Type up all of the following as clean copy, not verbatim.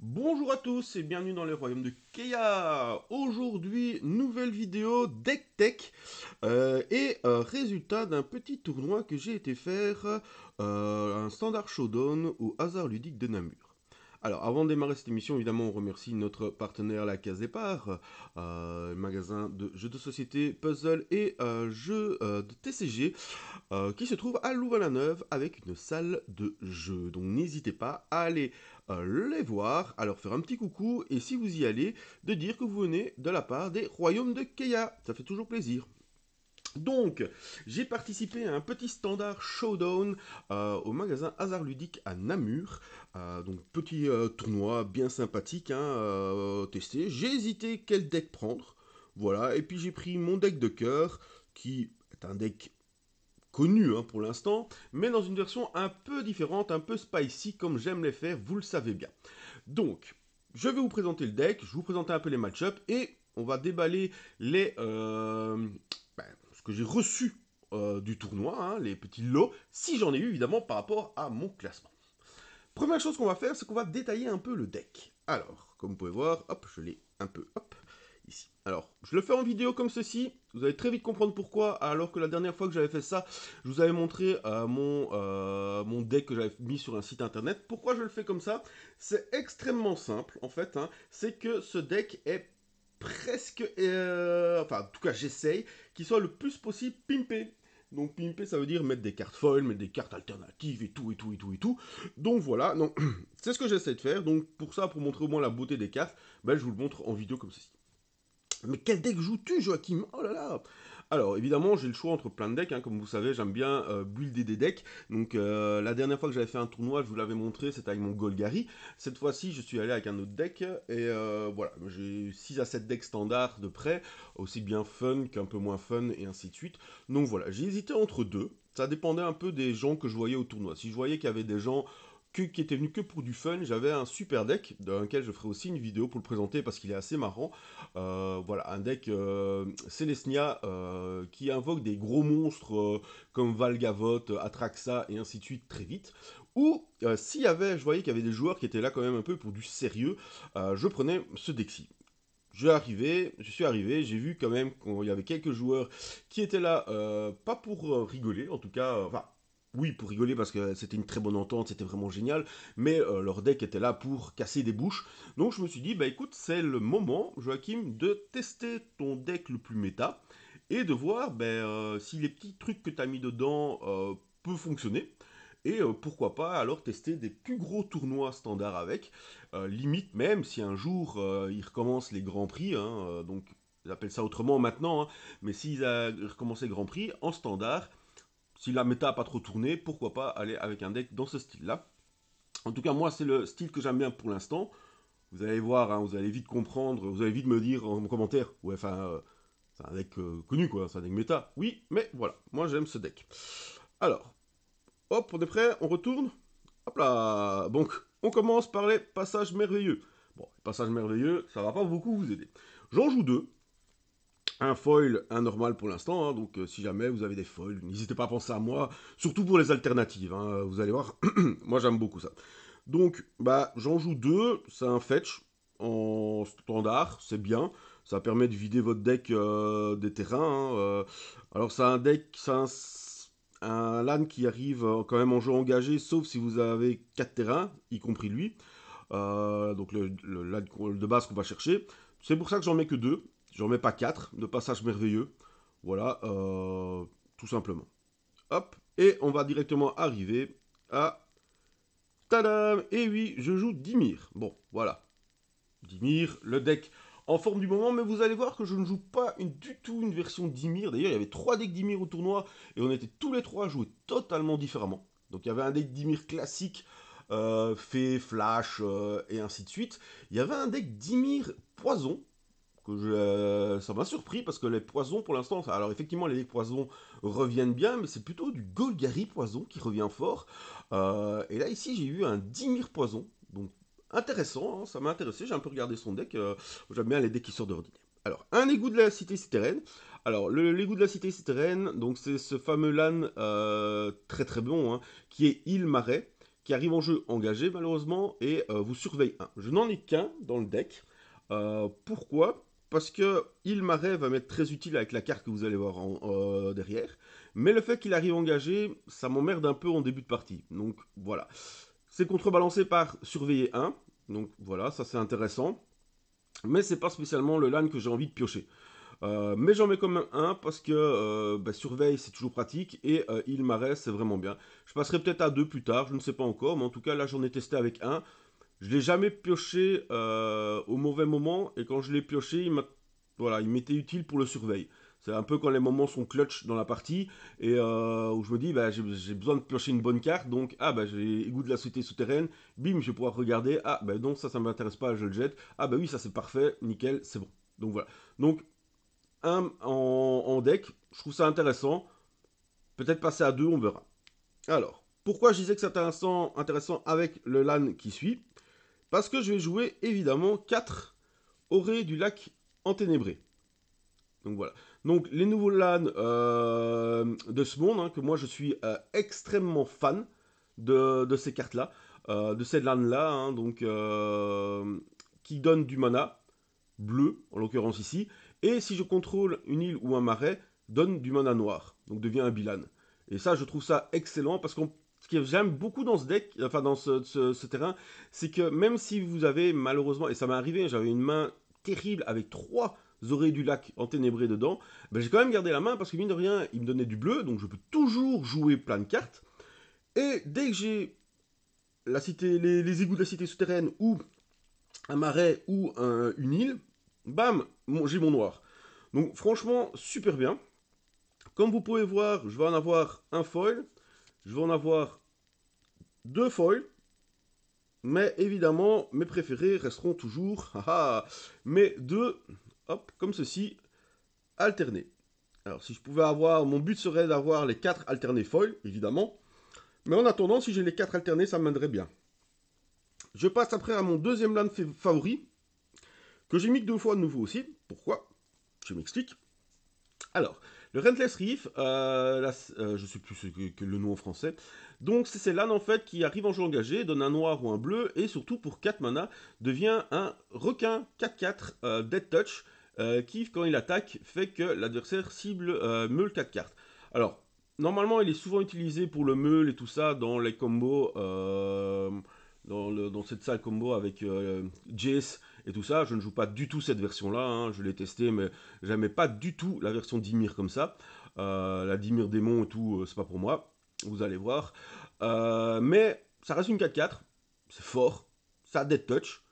Bonjour à tous et bienvenue dans le royaume de Keia. Aujourd'hui, nouvelle vidéo deck tech résultat d'un petit tournoi que j'ai été faire, un standard showdown au hasard ludique de Namur. Alors, avant de démarrer cette émission, évidemment, on remercie notre partenaire La Case Départ, magasin de jeux de société, puzzle et jeux de TCG, qui se trouve à Louvain-la-Neuve avec une salle de jeu. Donc n'hésitez pas à aller les voir, à leur faire un petit coucou, et si vous y allez, de dire que vous venez de la part des Royaumes de Keia. Ça fait toujours plaisir. Donc, j'ai participé à un petit standard showdown au magasin Hasard Ludique à Namur. Donc, petit tournoi bien sympathique, hein, testé. J'ai hésité quel deck prendre. Voilà, et puis j'ai pris mon deck de cœur, qui est un deck connu hein, pour l'instant, mais dans une version un peu différente, un peu spicy, comme j'aime les faire, vous le savez bien. Donc, je vais vous présenter le deck, je vais vous présenter un peu les match-ups, et on va déballer ce que j'ai reçu du tournoi, hein, les petits lots, si j'en ai eu évidemment par rapport à mon classement. Première chose qu'on va faire, c'est qu'on va détailler un peu le deck. Alors, comme vous pouvez voir, hop, je l'ai un peu, hop, ici. Alors, je le fais en vidéo comme ceci, vous allez très vite comprendre pourquoi, alors que la dernière fois que j'avais fait ça, je vous avais montré mon deck que j'avais mis sur un site internet. Pourquoi je le fais comme ça? C'est extrêmement simple, en fait, hein. C'est que ce deck est presque, enfin, en tout cas, j'essaye, qu'il soit le plus possible pimpé. Donc pimper, ça veut dire mettre des cartes foil, mettre des cartes alternatives et tout, et tout, et tout, et tout. Donc voilà, donc, c'est ce que j'essaie de faire. Donc pour ça, pour montrer au moins la beauté des cartes, ben, je vous le montre en vidéo comme ceci. Mais quel deck joues-tu, Joachim? Oh là là! Alors, évidemment, j'ai le choix entre plein de decks. Hein. Comme vous savez, j'aime bien builder des decks. Donc, la dernière fois que j'avais fait un tournoi, je vous l'avais montré, c'était avec mon Golgari. Cette fois-ci, je suis allé avec un autre deck. Et voilà, j'ai 6 à 7 decks standards de près. Aussi bien fun qu'un peu moins fun, et ainsi de suite. Donc voilà, j'ai hésité entre deux. Ça dépendait un peu des gens que je voyais au tournoi. Si je voyais qu'il y avait des gens qui était venu que pour du fun, j'avais un super deck, dans lequel je ferai aussi une vidéo pour le présenter parce qu'il est assez marrant. Voilà, un deck Celestia qui invoque des gros monstres comme Valgavoth, Atraxa et ainsi de suite très vite. Ou s'il y avait, je voyais qu'il y avait des joueurs qui étaient là quand même un peu pour du sérieux, je prenais ce deck-ci. Je suis arrivé, j'ai vu quand même qu'il y avait quelques joueurs qui étaient là, pas pour rigoler, en tout cas, enfin, oui, pour rigoler parce que c'était une très bonne entente, c'était vraiment génial, mais leur deck était là pour casser des bouches. Donc je me suis dit, bah écoute, c'est le moment, Joachim, de tester ton deck le plus méta et de voir si les petits trucs que tu as mis dedans peuvent fonctionner. Et pourquoi pas alors tester des plus gros tournois standards avec. Limite même si un jour ils recommencent les grands prix, hein, donc ils appellent ça autrement maintenant, hein, mais s'ils recommencent les grands prix en standard, si la méta n'a pas trop tourné, pourquoi pas aller avec un deck dans ce style-là. En tout cas, moi, c'est le style que j'aime bien pour l'instant. Vous allez voir, hein, vous allez vite comprendre, vous allez vite me dire en commentaire, ouais, enfin, c'est un deck connu, quoi, c'est un deck méta. Oui, mais voilà, moi j'aime ce deck. Alors, hop, on est prêt, on retourne. Hop là. Donc, on commence par les passages merveilleux. Bon, les passages merveilleux, ça va pas beaucoup vous aider. J'en joue deux. Un foil, un normal pour l'instant, hein, donc si jamais vous avez des foils, n'hésitez pas à penser à moi, surtout pour les alternatives, hein, vous allez voir, moi j'aime beaucoup ça. Donc, bah, j'en joue deux, c'est un fetch en standard, c'est bien, ça permet de vider votre deck des terrains. Hein, alors, c'est un deck, c'est un LAN qui arrive quand même en jeu engagé, sauf si vous avez 4 terrains, y compris lui. Donc, le LAN de base qu'on va chercher. C'est pour ça que j'en mets que deux, j'en mets pas 4 de passage merveilleux. Voilà, tout simplement. Hop, et on va directement arriver à tadam! Et oui, je joue Dimir. Bon, voilà. Dimir, le deck en forme du moment, mais vous allez voir que je ne joue pas du tout une version Dimir. D'ailleurs, il y avait 3 decks Dimir au tournoi, et on était tous les 3 à jouer totalement différemment. Donc il y avait un deck Dimir classique, Fée, Flash, et ainsi de suite. Il y avait un deck Dimir Poison, ça m'a surpris parce que les poisons pour l'instant, alors effectivement les poisons reviennent bien, mais c'est plutôt du Golgari poison qui revient fort. Et là ici j'ai eu un Dimir poison, donc intéressant, hein, ça m'a intéressé, j'ai un peu regardé son deck, j'aime bien les decks qui sortent d'ordinaire. Alors un égout de la cité citérène. Alors l'égout de la cité citérène, donc c'est ce fameux LAN très très bon, hein, qui est île marais, qui arrive en jeu engagé malheureusement et vous surveille un. Je n'en ai qu'un dans le deck. Pourquoi? Parce que il Marais va m'être très utile avec la carte que vous allez voir derrière. Mais le fait qu'il arrive engagé, ça m'emmerde un peu en début de partie. Donc voilà. C'est contrebalancé par surveiller un. Donc voilà, ça c'est intéressant. Mais c'est pas spécialement le LAN que j'ai envie de piocher. Mais j'en mets quand même un parce que surveille c'est toujours pratique et il Marais c'est vraiment bien. Je passerai peut-être à deux plus tard, je ne sais pas encore, mais en tout cas là j'en ai testé avec un. Je l'ai jamais pioché au mauvais moment et quand je l'ai pioché, voilà, il m'était utile pour le surveil. C'est un peu quand les moments sont clutch dans la partie et où je me dis j'ai besoin de piocher une bonne carte donc j'ai égout de la cité souterraine, bim je vais pouvoir regarder, non ça m'intéresse pas, je le jette, oui ça c'est parfait, nickel, c'est bon. Donc voilà. Donc un en deck, je trouve ça intéressant. Peut-être passer à deux, on verra. Alors, pourquoi je disais que c'est intéressant avec le LAN qui suit? Parce que je vais jouer évidemment 4 orées du lac enténébré. Donc voilà. Donc les nouveaux LAN de ce monde, hein, que moi je suis extrêmement fan de ces cartes-là, de ces LAN-là, hein, donc qui donnent du mana, bleu en l'occurrence ici, et si je contrôle une île ou un marais, donne du mana noir, donc devient un bilan. Et ça je trouve ça excellent parce que ce que j'aime beaucoup dans ce deck, enfin dans ce terrain, c'est que même si vous avez malheureusement, et ça m'est arrivé, j'avais une main terrible avec 3 oreilles du lac enténébrées dedans, j'ai quand même gardé la main parce que mine de rien, il me donnait du bleu, donc je peux toujours jouer plein de cartes. Et dès que j'ai la cité, les égouts de la cité souterraine ou un marais ou une île, bam, j'ai mon noir. Donc franchement, super bien. Comme vous pouvez voir, je vais en avoir un foil, je vais en avoir deux foils, mais évidemment, mes préférés resteront toujours, mes deux, hop, comme ceci, alternés. Alors si je pouvais avoir, mon but serait d'avoir les 4 alternés foils, évidemment, mais en attendant, si j'ai les 4 alternés, ça m'aiderait bien. Je passe après à mon deuxième LAN favori, que j'ai mis que 2 fois de nouveau aussi. Pourquoi? Je m'explique. Alors, le Rentless Reef, je sais plus que le nom en français. Donc c'est l'âne en fait qui arrive en jeu engagé, donne un noir ou un bleu, et surtout pour 4 mana, devient un requin 4-4 Dead Touch, qui quand il attaque, fait que l'adversaire cible meule 4 cartes. Alors, normalement il est souvent utilisé pour le meule et tout ça dans les combos, dans cette salle combo avec Jace et tout ça. Je ne joue pas du tout cette version-là, hein, je l'ai testé, mais j'aimais pas du tout la version Dimir comme ça. La Dimir démon et tout, c'est pas pour moi. Vous allez voir. Mais ça reste une 4-4. C'est fort. Ça a dead touch.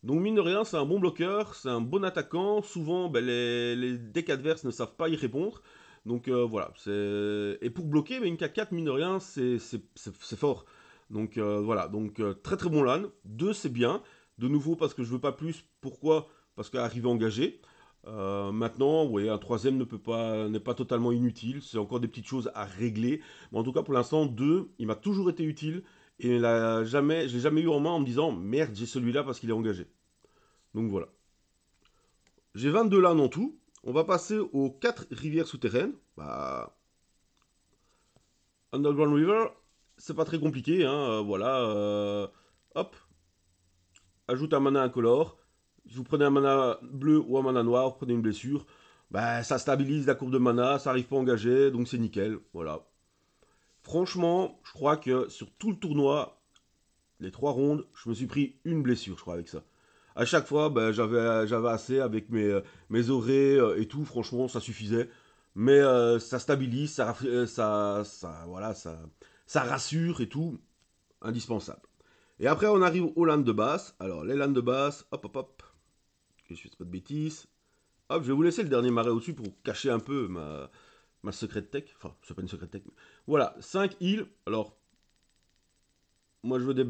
Donc mine de rien, c'est un bon bloqueur, c'est un bon attaquant. Souvent, les decks adverses ne savent pas y répondre. Donc voilà. Et pour bloquer, une 4-4, mine de rien, c'est fort. Donc voilà. Donc très très bon LAN. 2, c'est bien. De nouveau, parce que je veux pas plus. Pourquoi? Parce qu'arrivé engagé. Maintenant, ouais, un troisième n'est pas totalement inutile. C'est encore des petites choses à régler. Mais en tout cas, pour l'instant, 2, il m'a toujours été utile. Et je l'ai jamais eu en main en me disant merde, j'ai celui-là parce qu'il est engagé. Donc voilà. J'ai 22 LAN en tout. On va passer aux 4 rivières souterraines. Underground River, c'est pas très compliqué. Hein, voilà. Hop. Ajoute un mana incolore. Si vous prenez un mana bleu ou un mana noir, vous prenez une blessure. Ça stabilise la courbe de mana, ça arrive pas engagé, donc c'est nickel. Voilà. Franchement, je crois que sur tout le tournoi, les 3 rondes, je me suis pris une blessure, je crois, avec ça. À chaque fois, j'avais assez avec mes orées et tout. Franchement, ça suffisait. Mais ça stabilise, voilà, ça rassure et tout. Indispensable. Et après, on arrive aux LAN de basse. Alors, les LAN de basse, hop, hop, hop. Que je fasse pas de bêtises. Hop, je vais vous laisser le dernier marais au-dessus pour cacher un peu ma secret tech. Enfin, c'est pas une secret tech. Mais... Voilà, 5 îles. Alors, moi, je veux des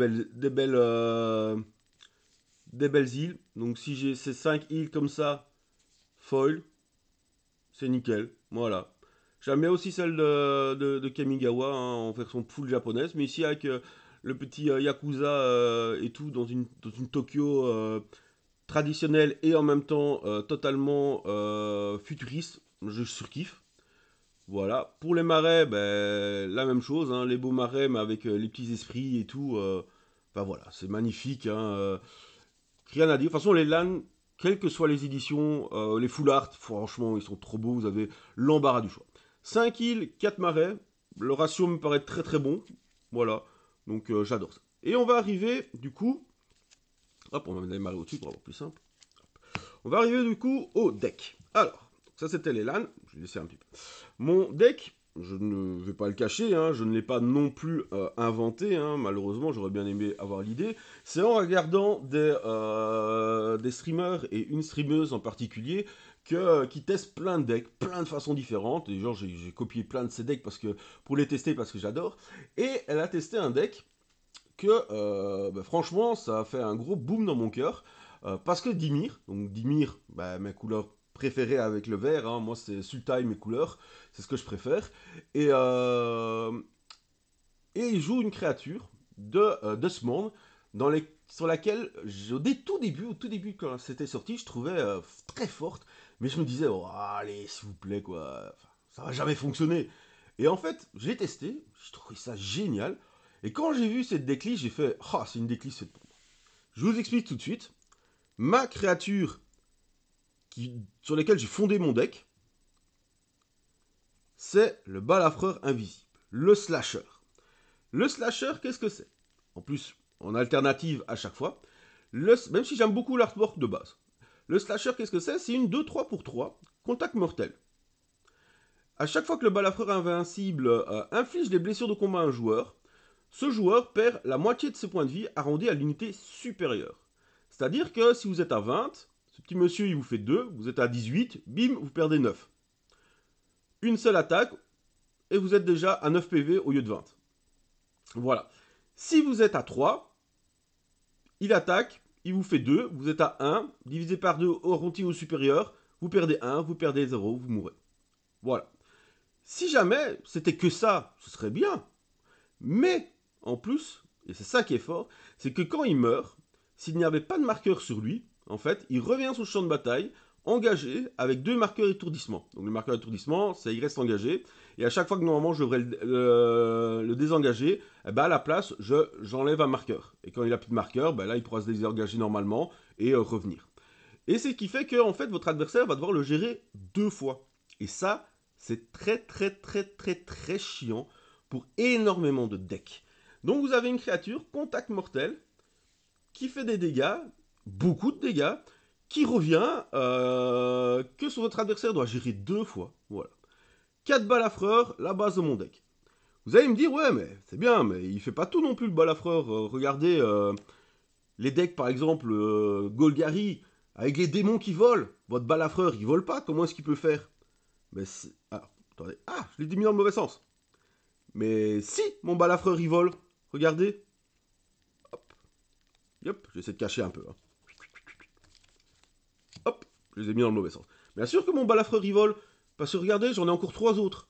belles îles. Donc si j'ai ces 5 îles comme ça, foil, c'est nickel. Voilà. J'aime bien aussi celle de Kamigawa, hein, en version full japonaise. Mais ici avec le petit Yakuza et tout, dans une Tokyo traditionnelle et en même temps totalement futuriste, je surkiffe. Voilà. Pour les marais, ben, la même chose, hein, les beaux marais, mais avec les petits esprits et tout. Enfin voilà, c'est magnifique. Hein, rien à dire. De toute façon, les LAN, quelles que soient les éditions, les full art, franchement, ils sont trop beaux. Vous avez l'embarras du choix. 5 îles, 4 marais. Le ratio me paraît très très bon. Voilà. Donc j'adore ça. Et on va arriver, du coup. Hop, on va mettre les marais au-dessus pour avoir plus simple. On va arriver du coup au deck. Alors, ça c'était les LAN. Je vais laisser un petit peu. Mon deck, je ne vais pas le cacher, hein, je ne l'ai pas non plus inventé, hein, malheureusement, j'aurais bien aimé avoir l'idée. C'est en regardant des streamers et une streameuse en particulier qui testent plein de decks, plein de façons différentes. Et genre, j'ai copié plein de ces decks pour les tester parce que j'adore. Et elle a testé un deck que, bah, franchement, ça a fait un gros boom dans mon cœur. Parce que Dimir, donc Dimir, bah, mes couleurs préférées avec le vert, hein, moi c'est Sultai mes couleurs, c'est ce que je préfère. Et, euh, et il joue une créature de ce monde sur laquelle, au tout début quand c'était sorti, je trouvais très forte, mais je me disais, oh, allez, s'il vous plaît, quoi, enfin, ça va jamais fonctionner. Et en fait, je l'ai testé, j'ai trouvé ça génial, et quand j'ai vu cette déclisse, j'ai fait, ah, c'est une déclisse faite pour moi. Je vous explique tout de suite. Ma créature sur laquelle j'ai fondé mon deck, c'est le balafreur invisible, le slasher. Le slasher, qu'est-ce que c'est? En plus, en alternative à chaque fois, même si j'aime beaucoup l'artwork de base. Le slasher, qu'est-ce que c'est? C'est une 2-3 pour 3, contact mortel. À chaque fois que le balafreur invincible inflige des blessures de combat à un joueur, ce joueur perd la moitié de ses points de vie arrondis à l'unité supérieure. C'est-à-dire que si vous êtes à 20, ce petit monsieur il vous fait 2, vous êtes à 18, bim, vous perdez 9. Une seule attaque et vous êtes déjà à 9 PV au lieu de 20. Voilà. Si vous êtes à 3, il attaque, il vous fait 2, vous êtes à 1, divisé par 2 arrondi au supérieur, vous perdez 1, vous perdez 0, vous mourrez. Voilà. Si jamais c'était que ça, ce serait bien. Mais, en plus, et c'est ça qui est fort, c'est que quand il meurt, s'il n'y avait pas de marqueur sur lui, en fait, il revient sur le champ de bataille, engagé, avec 2 marqueurs étourdissement. Donc le marqueur étourdissement, c'est il reste engagé, et à chaque fois que normalement je devrais le désengager, eh ben à la place, j'enlève un marqueur. Et quand il n'a plus de marqueur, ben là il pourra se désengager normalement et revenir. Et c'est ce qui fait que en fait, votre adversaire va devoir le gérer 2 fois. Et ça, c'est très très très très très chiant pour énormément de decks. Donc vous avez une créature, contact mortel, qui fait des dégâts, beaucoup de dégâts, qui revient, que votre adversaire doit gérer 2 fois. Voilà. 4 balafreurs, la base de mon deck. Vous allez me dire, ouais, mais c'est bien, mais il fait pas tout non plus le balafreur. Regardez les decks, par exemple, Golgari, avec les démons qui volent. Votre balafreur, il vole pas, comment est-ce qu'il peut faire? Mais c'est... Alors, attendez. Ah, je l'ai mis dans le mauvais sens. Mais si, mon balafreur, il vole. Regardez. Hop. Hop, j'essaie de cacher un peu. Hein. Hop, je les ai mis dans le mauvais sens. Bien sûr que mon balafreur, il vole. Parce que regardez, j'en ai encore 3 autres.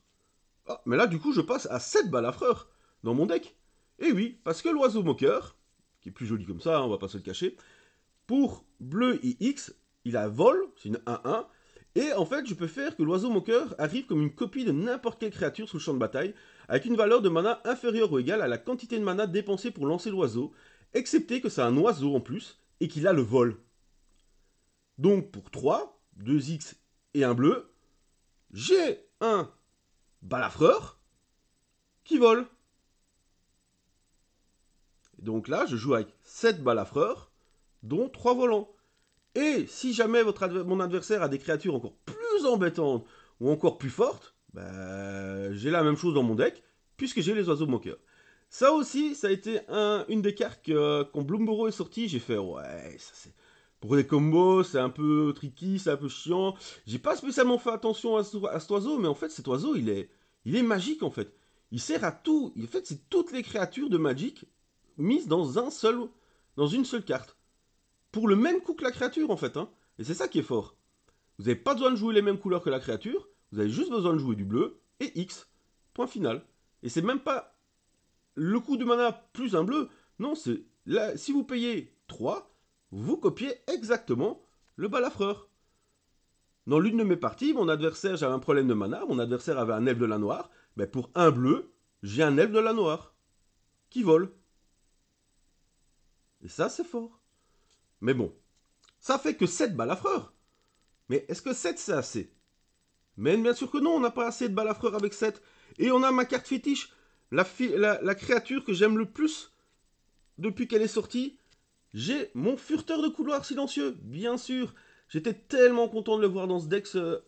Ah, mais là, du coup, je passe à 7 balafreurs dans mon deck. Et oui, parce que l'oiseau moqueur, qui est plus joli comme ça, hein, on va pas se le cacher, pour bleu et X, il a vol, c'est une 1-1, et en fait, je peux faire que l'oiseau moqueur arrive comme une copie de n'importe quelle créature sur le champ de bataille, avec une valeur de mana inférieure ou égale à la quantité de mana dépensée pour lancer l'oiseau, excepté que c'est un oiseau en plus, et qu'il a le vol. Donc pour 3, 2 X et un bleu, j'ai un balafreur qui vole. Et donc là, je joue avec 7 balafreurs, dont 3 volants. Et si jamais mon adversaire a des créatures encore plus embêtantes ou encore plus fortes, bah, j'ai la même chose dans mon deck, puisque j'ai les oiseaux moqueurs. Ça aussi, ça a été une des cartes quand Bloomborough est sorti, j'ai fait ouais, ça c'est... Pour des combos, c'est un peu tricky, c'est un peu chiant. J'ai pas spécialement fait attention à cet oiseau, mais en fait, cet oiseau, il est magique en fait. Il sert à tout. En fait, c'est toutes les créatures de Magic mises dans une seule carte pour le même coup que la créature en fait. Hein. Et c'est ça qui est fort. Vous n'avez pas besoin de jouer les mêmes couleurs que la créature, vous avez juste besoin de jouer du bleu et X. Point final. Et c'est même pas le coût de mana plus un bleu. Non, c'est là, si vous payez 3, vous copiez exactement le balafreur. Dans l'une de mes parties, mon adversaire, j'avais un problème de mana, mon adversaire avait un elfe de la noire. Ben pour un bleu, j'ai un elfe de la noire qui vole. Et ça, c'est fort. Mais bon, ça fait que 7 balafreurs. Mais est-ce que 7 c'est assez? Mais bien sûr que non, on n'a pas assez de balafreurs avec 7. Et on a ma carte fétiche, la créature que j'aime le plus depuis qu'elle est sortie. J'ai mon furteur de couloir silencieux, bien sûr. J'étais tellement content de le voir dans ce deck, ce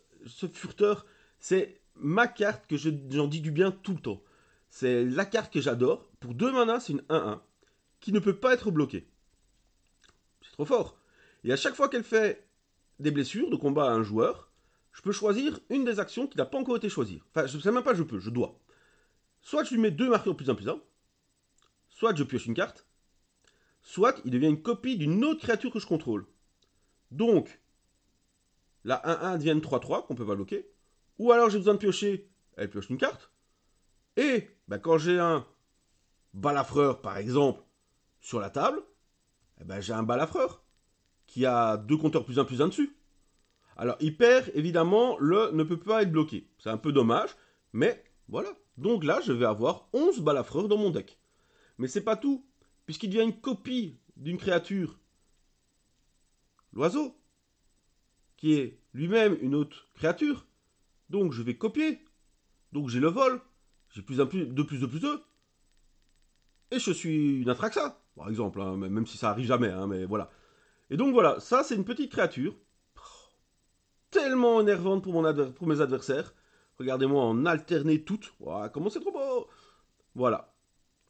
furteur. C'est ma carte que j'en dis du bien tout le temps. C'est la carte que j'adore. Pour 2 mana, c'est une 1-1 qui ne peut pas être bloquée. C'est trop fort. Et à chaque fois qu'elle fait des blessures de combat à un joueur, je peux choisir une des actions qui n'a pas encore été choisie. Enfin, je sais même pas, je peux, je dois. Soit je lui mets 2 marqueurs plus 1, soit je pioche une carte, soit il devient une copie d'une autre créature que je contrôle. Donc, la 1-1 devient une 3-3 qu'on peut pas bloquer. Ou alors j'ai besoin de piocher, elle pioche une carte. Et bah, quand j'ai un balafreur, par exemple, sur la table, eh ben, j'ai un balafreur qui a 2 compteurs plus 1 dessus. Alors, il perd, évidemment, le ne peut pas être bloqué. C'est un peu dommage, mais voilà. Donc là, je vais avoir 11 balafreurs dans mon deck. Mais c'est pas tout, puisqu'il devient une copie d'une créature, l'oiseau, qui est lui-même une autre créature. Donc je vais copier. Donc j'ai le vol. J'ai plus 2. Et je suis une Atraxa, par exemple, hein, même si ça arrive jamais, hein, mais voilà. Et donc voilà, ça c'est une petite créature, tellement énervante pour mes adversaires. Regardez-moi en alterner toutes. Wow, comment c'est trop beau. Voilà.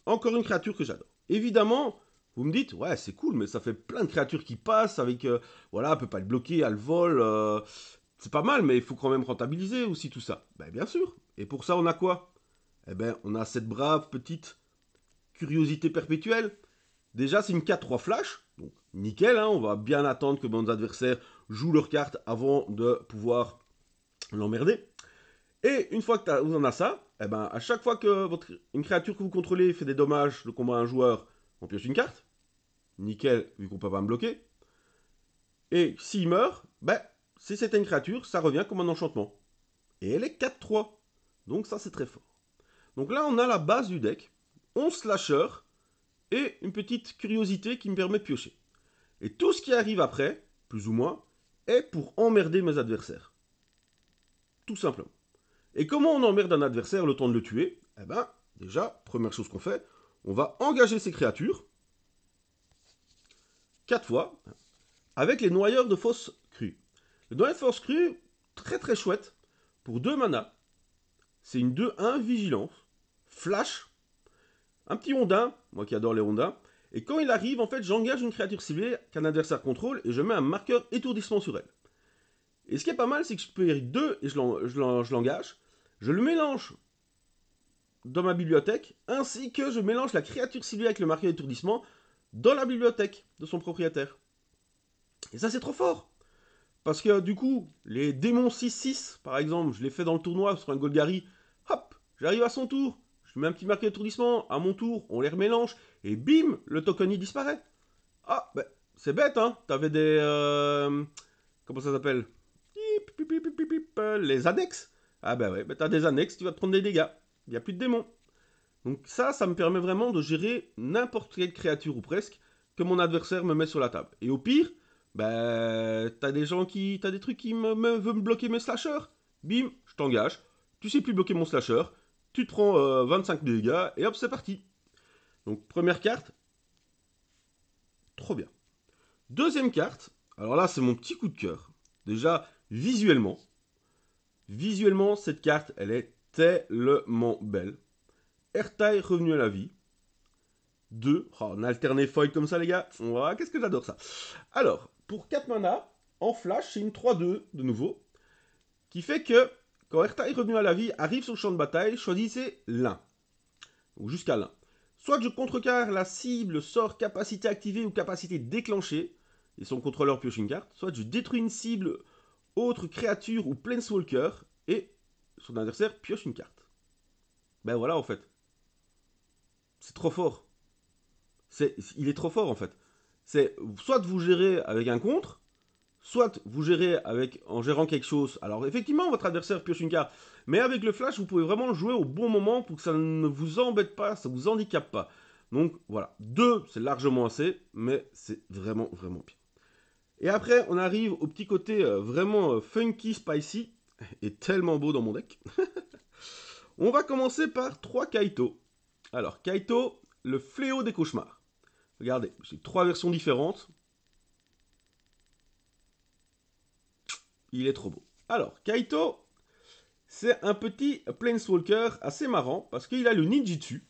Encore une créature que j'adore. Évidemment, vous me dites, ouais, c'est cool, mais ça fait plein de créatures qui passent avec, voilà, elle peut pas être bloquée, elle vole. C'est pas mal, mais il faut quand même rentabiliser aussi tout ça. Ben bien sûr. Et pour ça, on a quoi? Eh ben, on a cette brave petite curiosité perpétuelle. Déjà, c'est une 4-3 flash. Donc, nickel, hein, on va bien attendre que nos adversaires jouent leurs cartes avant de pouvoir l'emmerder. Et une fois que vous en avez ça, eh ben, à chaque fois que une créature que vous contrôlez fait des dommages le combat à un joueur, on pioche une carte. Nickel, vu qu'on peut pas me bloquer. Et s'il meurt, ben, si c'était une créature, ça revient comme un enchantement. Et elle est 4-3. Donc ça, c'est très fort. Donc là, on a la base du deck. 11 slashers et une petite curiosité qui me permet de piocher. Et tout ce qui arrive après, plus ou moins, est pour emmerder mes adversaires. Tout simplement. Et comment on emmerde un adversaire le temps de le tuer? Eh ben, déjà, première chose qu'on fait, on va engager ces créatures 4 fois avec les noyeurs de fausse crue. Le noyeur de fausse crue, très très chouette, pour 2 mana. C'est une 2-1 vigilance, flash, un petit rondin, moi qui adore les rondins. Et quand il arrive, en fait, j'engage une créature ciblée qu'un adversaire contrôle et je mets un marqueur étourdissement sur elle. Et ce qui est pas mal, c'est que je peux y 2 et je l'engage. Je le mélange dans ma bibliothèque, ainsi que je mélange la créature ciblée avec le marqueur étourdissement dans la bibliothèque de son propriétaire. Et ça, c'est trop fort. Parce que du coup, les démons 6-6, par exemple, je les fais dans le tournoi sur un Golgari, hop, j'arrive à son tour, je mets un petit marqueur d'étourdissement, à mon tour, on les remélange, et bim, le token il disparaît. Ah, ben, c'est bête, hein, t'avais des... comment ça s'appelle? Les annexes. Ah ben ouais, ben t'as des annexes, tu vas te prendre des dégâts. Il n'y a plus de démons. Donc ça me permet vraiment de gérer n'importe quelle créature ou presque que mon adversaire me met sur la table. Et au pire, ben t'as des trucs qui veulent me bloquer mes slashers. Bim, je t'engage. Tu sais plus bloquer mon slasher. Tu te prends 25 dégâts et hop, c'est parti. Donc première carte, trop bien. Deuxième carte, alors là c'est mon petit coup de cœur. Déjà, visuellement cette carte, elle est tellement belle. Ertai revenu à la vie. 2. Oh, on a alterné foil comme ça, les gars. Oh, qu'est-ce que j'adore ça. Alors, pour 4 mana, en flash, c'est une 3-2 de nouveau. Qui fait que, quand Ertai revenu à la vie arrive sur le champ de bataille, choisissez l'un. Ou jusqu'à l'un. Soit je contrecarre la cible, sort, capacité activée ou capacité déclenchée. Et son contrôleur pioche une carte. Soit je détruis une cible, autre créature ou planeswalker. Et son adversaire pioche une carte. Ben voilà, en fait. C'est trop fort. Il est trop fort en fait. C'est soit vous gérez avec un contre, soit vous gérez en gérant quelque chose. Alors effectivement, votre adversaire pioche une carte, mais avec le flash, vous pouvez vraiment le jouer au bon moment pour que ça ne vous embête pas, ça vous handicape pas. Donc voilà, 2, c'est largement assez, mais c'est vraiment, vraiment bien. Et après, on arrive au petit côté vraiment funky, spicy, et tellement beau dans mon deck. On va commencer par 3 Kaito. Alors, Kaito, le fléau des cauchemars. Regardez, j'ai 3 versions différentes. Il est trop beau. Alors, Kaito, c'est un petit Planeswalker assez marrant parce qu'il a le ninjitsu.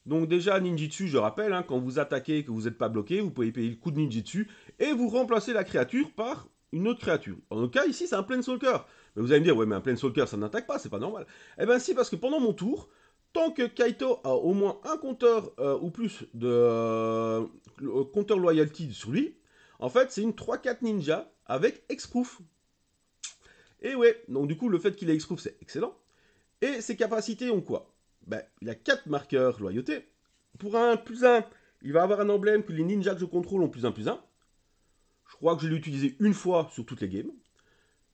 Donc déjà, ninjitsu, je rappelle, hein, quand vous attaquez et que vous n'êtes pas bloqué, vous pouvez payer le coup de ninjitsu et vous remplacez la créature par une autre créature. En notre cas, ici, c'est un Planeswalker. Mais vous allez me dire, ouais, mais un Planeswalker, ça n'attaque pas, c'est pas normal. Eh bien si, parce que pendant mon tour, tant que Kaito a au moins un compteur ou plus de compteur loyalty sur lui, en fait, c'est une 3-4 ninja avec Hexproof. Et ouais, donc du coup, le fait qu'il ait Hexproof, c'est excellent. Et ses capacités ont quoi? Ben, il a 4 marqueurs loyauté. Pour un plus 1, il va avoir un emblème que les ninjas que je contrôle ont plus 1 plus 1. Je crois que je l'ai utilisé une fois sur toutes les games.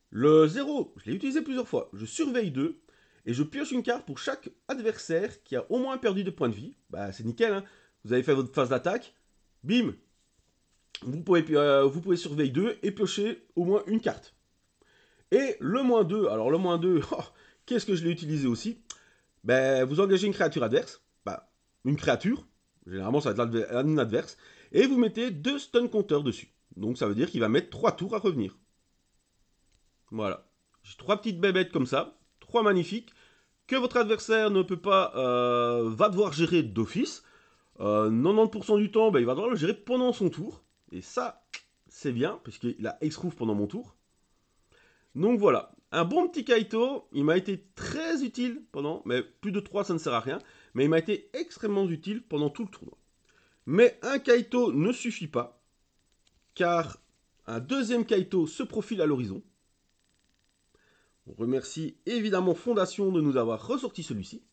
Le 0, je l'ai utilisé plusieurs fois. Je surveille 2 et je pioche une carte pour chaque adversaire qui a au moins perdu des points de vie. Bah, c'est nickel, hein. Vous avez fait votre phase d'attaque. Bim. Vous pouvez surveiller 2 et piocher au moins une carte. Et le moins 2, alors le moins 2, oh, qu'est-ce que je l'ai utilisé aussi? Ben, vous engagez une créature adverse, bah, une créature, généralement ça va être un adverse, et vous mettez 2 stun counters dessus. Donc ça veut dire qu'il va mettre 3 tours à revenir. Voilà. J'ai 3 petites bébêtes comme ça, 3 magnifiques, que votre adversaire ne peut pas, va devoir gérer d'office. 90% du temps, ben, il va devoir le gérer pendant son tour. Et ça, c'est bien, puisqu'il a Hexproof pendant mon tour. Donc voilà, un bon petit Kaito, il m'a été très utile pendant, mais plus de 3 ça ne sert à rien, mais il m'a été extrêmement utile pendant tout le tournoi. Mais un Kaito ne suffit pas, car un deuxième Kaito se profile à l'horizon. On remercie évidemment Fondation de nous avoir ressorti celui-ci.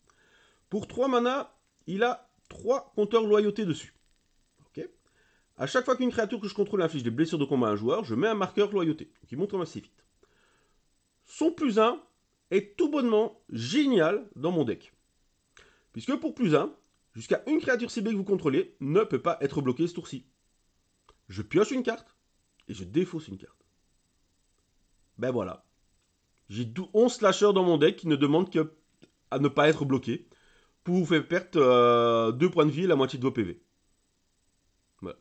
Pour 3 mana, il a 3 compteurs loyauté dessus. Okay. À chaque fois qu'une créature que je contrôle inflige des blessures de combat à un joueur, je mets un marqueur loyauté, qui montre assez vite. Son plus 1 est tout bonnement génial dans mon deck. Puisque pour plus 1, jusqu'à une créature ciblée que vous contrôlez ne peut pas être bloquée ce tour-ci. Je pioche une carte et je défausse une carte. Ben voilà. J'ai 11 slashers dans mon deck qui ne demandent qu'à ne pas être bloqués pour vous faire perdre 2 points de vie et la moitié de vos PV. Voilà.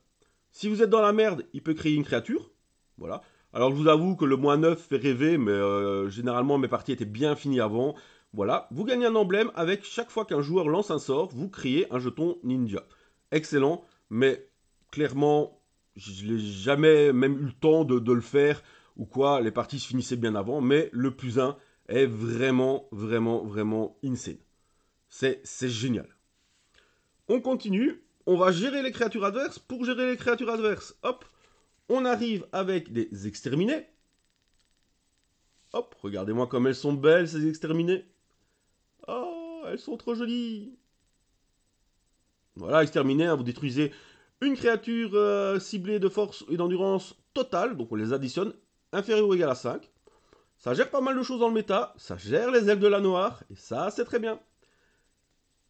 Si vous êtes dans la merde, il peut créer une créature. Voilà. Alors je vous avoue que le moins 9 fait rêver, mais généralement mes parties étaient bien finies avant. Voilà, vous gagnez un emblème avec chaque fois qu'un joueur lance un sort, vous créez un jeton ninja. Excellent, mais clairement, je n'ai jamais même eu le temps de le faire ou quoi, les parties se finissaient bien avant, mais le plus 1 est vraiment, vraiment, vraiment insane. C'est génial. On continue, on va gérer les créatures adverses. Pour gérer les créatures adverses, hop, on arrive avec des exterminés. Hop, regardez-moi comme elles sont belles, ces exterminées. Oh, elles sont trop jolies. Voilà, exterminé, hein, vous détruisez une créature ciblée de force et d'endurance totale, donc on les additionne, inférieur ou égal à 5. Ça gère pas mal de choses dans le méta, ça gère les elfes de la noire, et ça c'est très bien.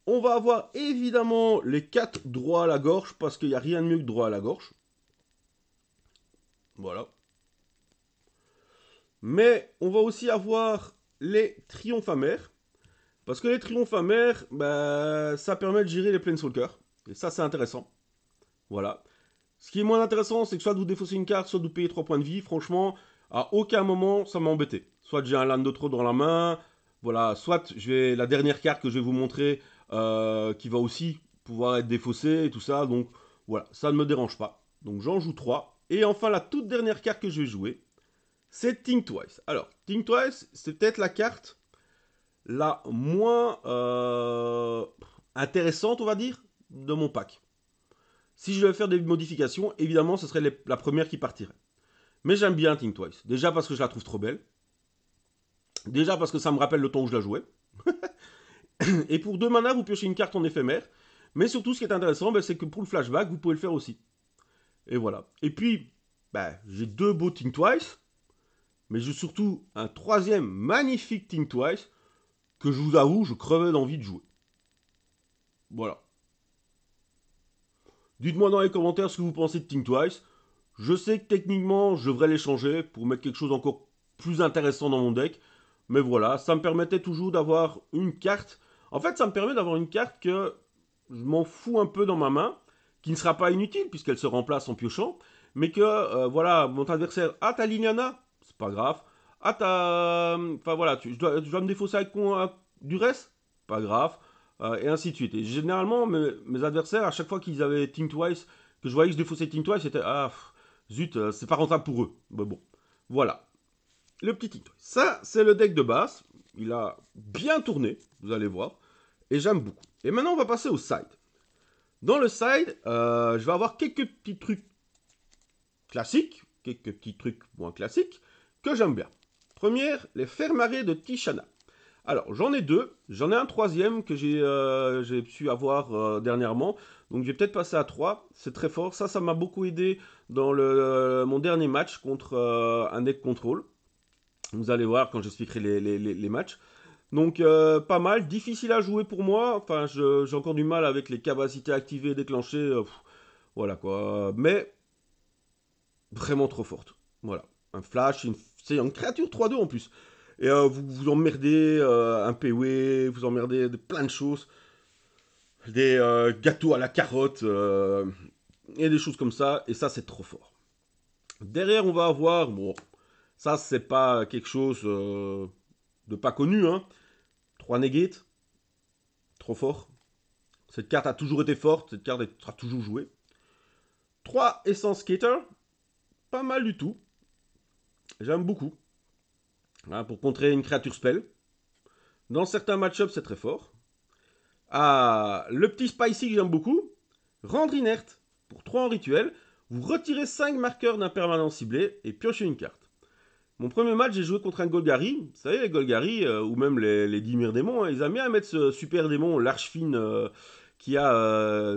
On va avoir évidemment les 4 droits à la gorge, parce qu'il n'y a rien de mieux que droit à la gorge. Voilà. Mais on va aussi avoir les triomphes amers. Parce que les triomphes amers, bah, ça permet de gérer les planeswalkers. Et ça, c'est intéressant. Voilà. Ce qui est moins intéressant, c'est que soit vous défaussez une carte, soit vous payez 3 points de vie. Franchement, à aucun moment, ça m'a embêté. Soit j'ai un land de trop dans la main. Voilà. Soit j'ai la dernière carte que je vais vous montrer qui va aussi pouvoir être défaussée et tout ça. Donc, voilà. Ça ne me dérange pas. Donc, j'en joue 3. Et enfin, la toute dernière carte que je vais jouer, c'est Think Twice. Alors, Think Twice, c'est peut-être la carte la moins intéressante, on va dire, de mon pack. Si je devais faire des modifications, évidemment, ce serait la première qui partirait. Mais j'aime bien Think Twice. Déjà parce que je la trouve trop belle. Déjà parce que ça me rappelle le temps où je la jouais. Et pour 2 mana, vous piochez une carte en éphémère. Mais surtout, ce qui est intéressant, c'est que pour le flashback, vous pouvez le faire aussi. Et voilà. Et puis, bah, j'ai 2 beaux Think Twice, mais j'ai surtout un 3e magnifique Think Twice que je vous avoue, je crevais d'envie de jouer. Voilà. Dites-moi dans les commentaires ce que vous pensez de Think Twice. Je sais que techniquement, je devrais les changer pour mettre quelque chose encore plus intéressant dans mon deck. Mais voilà, ça me permettait toujours d'avoir une carte. En fait, ça me permet d'avoir une carte que je m'en fous un peu dans ma main, qui ne sera pas inutile puisqu'elle se remplace en piochant, mais que, voilà, mon adversaire a ta Liliana, c'est pas grave. Ah, ta. Enfin voilà, je dois me défausser avec du reste, pas grave. Et ainsi de suite. Et généralement, mes adversaires, à chaque fois qu'ils avaient Think Twice, que je voyais que je défaussais Think Twice, c'était ah, zut, c'est pas rentable pour eux. Mais bon, voilà. Le petit Think Twice. Ça, c'est le deck de base. Il a bien tourné, vous allez voir. Et j'aime beaucoup. Et maintenant, on va passer au side. Dans le side, je vais avoir quelques petits trucs classiques, quelques petits trucs moins classiques, que j'aime bien. Première, les fermarés de Tishana. Alors, j'en ai 2. J'en ai un 3e que j'ai pu avoir dernièrement. Donc, je vais peut-être passer à 3. C'est très fort. Ça m'a beaucoup aidé dans mon dernier match contre un deck contrôle. Vous allez voir quand j'expliquerai les matchs. Donc, pas mal. Difficile à jouer pour moi. Enfin, j'ai encore du mal avec les capacités activées et déclenchées. Voilà quoi. Mais, vraiment trop forte. Voilà. Un flash, c'est une créature 3-2 en plus. Et vous vous emmerdez, un PW, vous emmerdez de plein de choses. Des gâteaux à la carotte, et des choses comme ça. Et ça, c'est trop fort. Derrière, on va avoir, bon, ça, c'est pas quelque chose de pas connu, hein. 3 Negate, trop fort. Cette carte a toujours été forte, cette carte sera toujours jouée. 3 Essence Skater, pas mal du tout. J'aime beaucoup. Hein, pour contrer une créature spell. Dans certains match-ups, c'est très fort. Ah, le petit Spicy que j'aime beaucoup. Rendre inerte. Pour 3 en rituel, vous retirez 5 marqueurs d'un permanent ciblé et piochez une carte. Mon premier match, j'ai joué contre un Golgari. Vous savez, les Golgari, ou même les Dimir démons, hein, ils aiment bien mettre ce super démon, l'archfine, qui a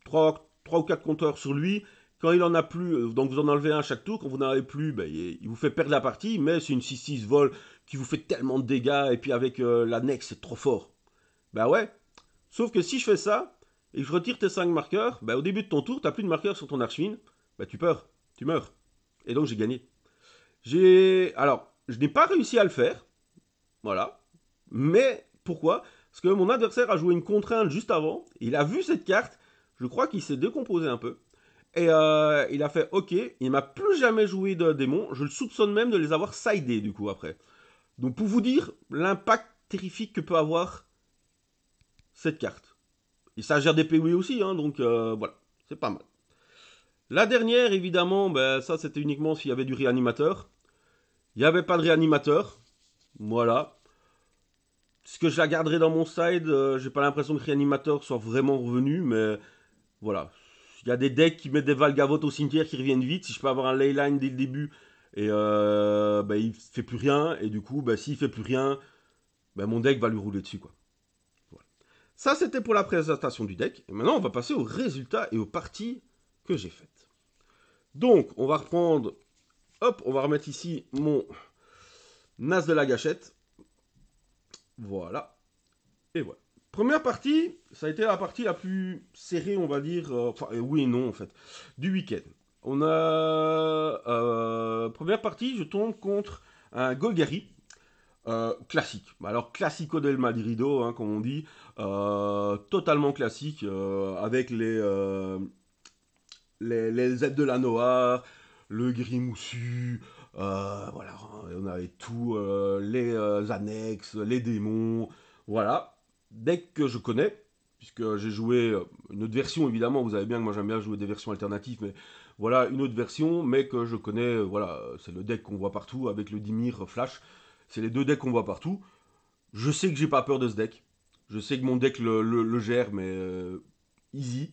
3 ou 4 compteurs sur lui. Quand il en a plus, donc vous en enlevez un à chaque tour. Quand vous n'en avez plus, ben, il vous fait perdre la partie. Mais c'est une 6-6 vol qui vous fait tellement de dégâts. Et puis avec l'annexe, c'est trop fort. Bah ouais. Sauf que si je fais ça, et que je retire tes 5 marqueurs, bah au début de ton tour, t'as plus de marqueurs sur ton archivine, bah tu meurs. Tu meurs. Et donc j'ai gagné. Alors, je n'ai pas réussi à le faire. Voilà. Mais pourquoi? Parce que mon adversaire a joué une contrainte juste avant. Il a vu cette carte. Je crois qu'il s'est décomposé un peu. Et il a fait OK. Il m'a plus jamais joué de démons. Je le soupçonne même de les avoir sidés du coup après. Donc pour vous dire l'impact terrifique que peut avoir cette carte. Il s'agit des PoE aussi, hein, donc voilà, c'est pas mal. La dernière, évidemment, ben, ça c'était uniquement s'il y avait du réanimateur. Il n'y avait pas de réanimateur. Voilà. Est-ce que je la garderai dans mon side? J'ai pas l'impression que réanimateur soit vraiment revenu, mais voilà. Il y a des decks qui mettent des Valgavotes au cimetière qui reviennent vite. Si je peux avoir un Leyline dès le début, et ben, il fait plus rien, et du coup, ben, s'il fait plus rien, ben, mon deck va lui rouler dessus, quoi. Voilà. Ça, c'était pour la présentation du deck. Et maintenant, on va passer aux résultats et aux parties que j'ai faites. Donc, on va reprendre. Hop, on va remettre ici mon As de la gâchette. Voilà. Et voilà. Première partie, ça a été la partie la plus serrée, on va dire. Enfin, oui et non, en fait. Du week-end. On a. Première partie, je tombe contre un Golgari. Classique. Alors, classico del Madrido, hein, comme on dit. Totalement classique. Avec les aides de la Noire, le gris moussu, voilà, on avait tout, les annexes, les démons, voilà. Deck que je connais, puisque j'ai joué une autre version, évidemment, vous savez bien que moi j'aime bien jouer des versions alternatives, mais voilà, une autre version, mais que je connais, voilà, c'est le deck qu'on voit partout, avec le Dimir Flash, c'est les deux decks qu'on voit partout. Je sais que j'ai pas peur de ce deck, je sais que mon deck le gère, mais easy.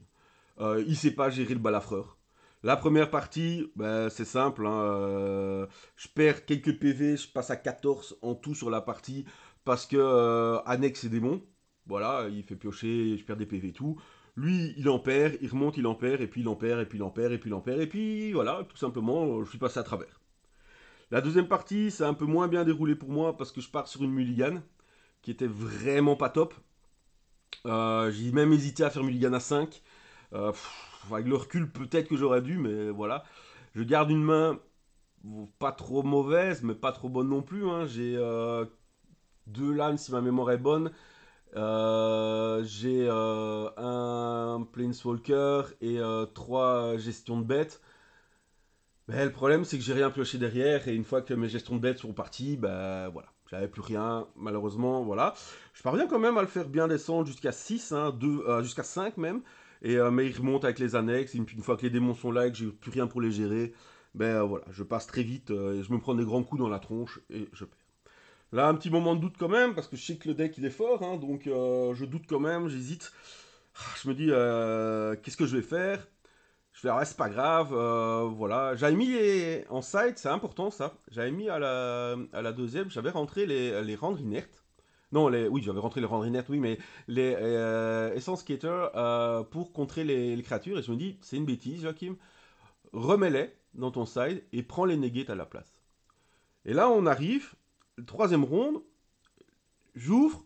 Il sait pas gérer le balafreur. La première partie, ben, c'est simple. Hein, je perds quelques PV, je passe à 14 en tout sur la partie parce que Annex et démon. Voilà, il fait piocher, je perds des PV et tout. Lui, il en perd, il remonte, il en perd, et puis il en perd, et puis il en perd, et puis il en perd, et puis voilà, tout simplement, je suis passé à travers. La deuxième partie, c'est un peu moins bien déroulé pour moi parce que je pars sur une mulligan qui était vraiment pas top. J'ai même hésité à faire mulligan à 5. Avec le recul, peut-être que j'aurais dû, mais voilà. Je garde une main pas trop mauvaise, mais pas trop bonne non plus, hein. J'ai 2 LAN si ma mémoire est bonne. J'ai un Planeswalker et 3 gestions de bêtes. Mais le problème, c'est que j'ai rien pioché derrière, et une fois que mes gestions de bêtes sont parties, ben voilà, j'avais plus rien, malheureusement, voilà. Je parviens quand même à le faire bien descendre jusqu'à 6, hein, jusqu'à 5 même, mais il remonte avec les annexes, et une fois que les démons sont là et que j'ai plus rien pour les gérer, ben voilà, je passe très vite, et je me prends des grands coups dans la tronche, et je perds. Là, un petit moment de doute quand même, parce que je sais que le deck il est fort, hein, donc je doute quand même, j'hésite. Je me dis, qu'est-ce que je vais faire? Je fais, ah ouais, c'est pas grave, voilà. J'avais mis en side, c'est important ça. J'avais mis à la deuxième, j'avais rentré les rendre inertes. Non, oui, j'avais rentré les rendre inertes, oui, mais les Essence Skater pour contrer les créatures. Et je me dis, c'est une bêtise, Joachim. Remets-les dans ton side et prends les negates à la place. Et là, on arrive, troisième ronde, j'ouvre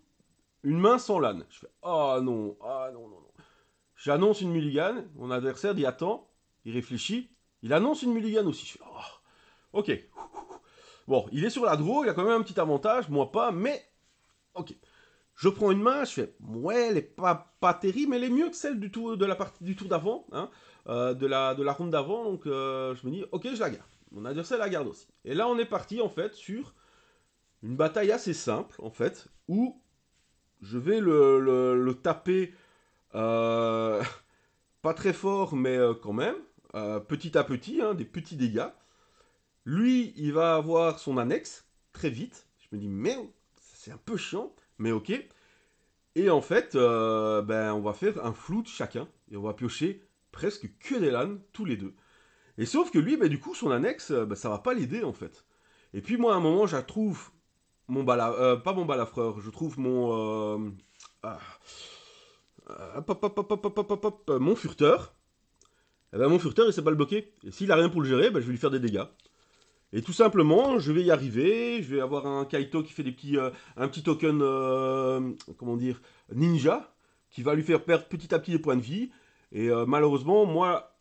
une main sans LAN. Je fais, oh non, ah non, non, non. J'annonce une mulligan, mon adversaire dit attends, il réfléchit, il annonce une mulligan aussi. Je fais oh, ok. Bon, il est sur la draw, il a quand même un petit avantage, moi pas, mais ok. Je prends une main, je fais ouais, elle est pas terrible, mais elle est mieux que celle de la partie du tour d'avant, hein, de la ronde d'avant, donc je me dis ok, je la garde. Mon adversaire la garde aussi. Et là, on est parti en fait sur une bataille assez simple en fait, où je vais le taper. Euh, Pas très fort, mais quand même, petit à petit, hein, des petits dégâts. Lui, il va avoir son annexe très vite. Je me dis, merde, c'est un peu chiant, mais ok. Et en fait, ben, on va faire un flou de chacun, et on va piocher presque que des LAN, tous les deux. Et sauf que lui, ben, du coup, son annexe, ben, ça va pas l'aider, en fait. Et puis moi, à un moment, je trouve pas mon balafreur, je trouve ah, mon furteur. Eh ben, mon furteur, il sait pas le bloquer. Et s'il a rien pour le gérer, ben, je vais lui faire des dégâts. Et tout simplement, je vais y arriver. Je vais avoir un Kaito qui fait un petit token, comment dire, ninja, qui va lui faire perdre petit à petit des points de vie. Et malheureusement, moi,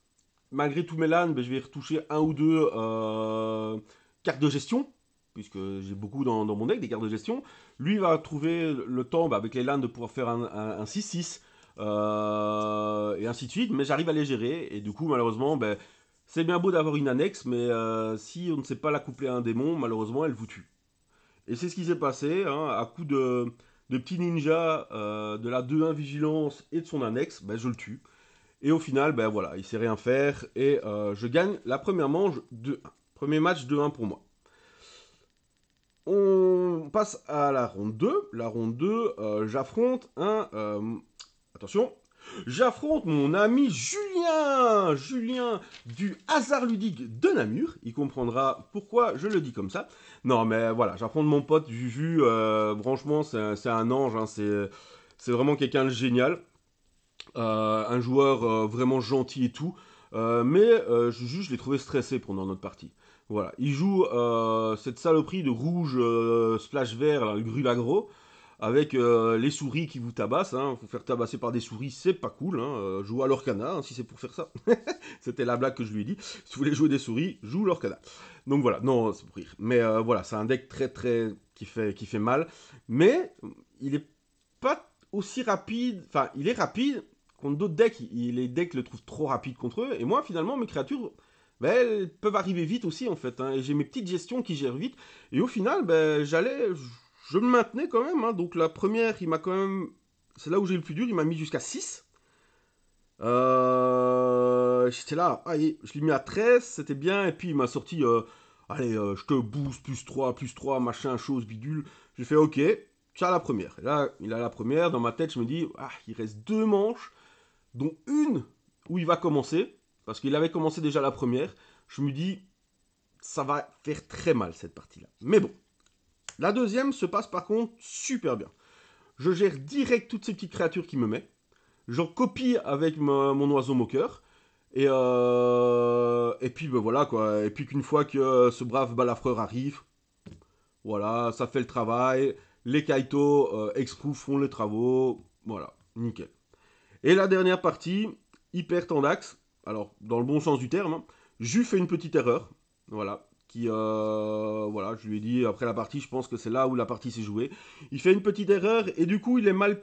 malgré tous mes LAN, ben, je vais retoucher un ou deux cartes de gestion, puisque j'ai beaucoup dans mon deck des cartes de gestion. Lui va trouver le temps, ben, avec les LAN, de pouvoir faire un 6-6. Et ainsi de suite, mais j'arrive à les gérer, et du coup, malheureusement, ben, c'est bien beau d'avoir une annexe, mais si on ne sait pas la coupler à un démon, malheureusement, elle vous tue. Et c'est ce qui s'est passé, hein, à coup de petits ninjas, de la 2-1 vigilance et de son annexe, ben, je le tue. Et au final, ben voilà, il sait rien faire, et je gagne la première manche 2-1. Premier match 2-1 pour moi. On passe à la ronde 2. La ronde 2, j'affronte attention, j'affronte mon ami Julien. Julien du hasard ludique de Namur. Il comprendra pourquoi je le dis comme ça. Non, mais voilà, j'affronte mon pote Juju. Franchement, c'est un ange, hein, c'est vraiment quelqu'un de génial. Un joueur vraiment gentil et tout. Mais Juju, je l'ai trouvé stressé pendant notre partie. Voilà, il joue cette saloperie de rouge splash vert, là, le grulagro, avec les souris qui vous tabassent. Hein. Vous faire tabasser par des souris, c'est pas cool. Hein. Joue à l'Orcana, hein, si c'est pour faire ça. C'était la blague que je lui ai dit. Si vous voulez jouer des souris, joue l'Orcana. Donc voilà, non, c'est pour rire. Mais voilà, c'est un deck très qui fait mal. Mais il est pas aussi rapide. Enfin, il est rapide contre d'autres decks. Les decks le trouvent trop rapide contre eux. Et moi, finalement, mes créatures, ben, elles peuvent arriver vite aussi, en fait. Hein. Et j'ai mes petites gestions qui gèrent vite. Et au final, ben, je me maintenais quand même. Hein. Donc la première, il m'a quand même. C'est là où j'ai le plus dur, il m'a mis jusqu'à 6. J'étais là, allez, je l'ai mis à 13, c'était bien. Et puis il m'a sorti, allez, je te booste, plus 3, machin, chose, bidule. J'ai fait, ok, tu as la première. Et là, il a la première. Dans ma tête, je me dis, ah, il reste 2 manches, dont une où il va commencer. Parce qu'il avait commencé déjà la première. Je me dis, ça va faire très mal cette partie-là. Mais bon. La deuxième se passe par contre super bien. Je gère direct toutes ces petites créatures qu'il me met. j'en copie avec mon oiseau moqueur. Et puis ben voilà quoi. Et puis qu'une fois que ce brave balafreur arrive, voilà, ça fait le travail. Les Kaito exprou font les travaux. Voilà, nickel. Et la dernière partie, hyper tendax. Alors, dans le bon sens du terme, hein, Ju fait une petite erreur. Voilà. Voilà, je lui ai dit après la partie, je pense que c'est là où la partie s'est jouée. Il fait une petite erreur et du coup, il est mal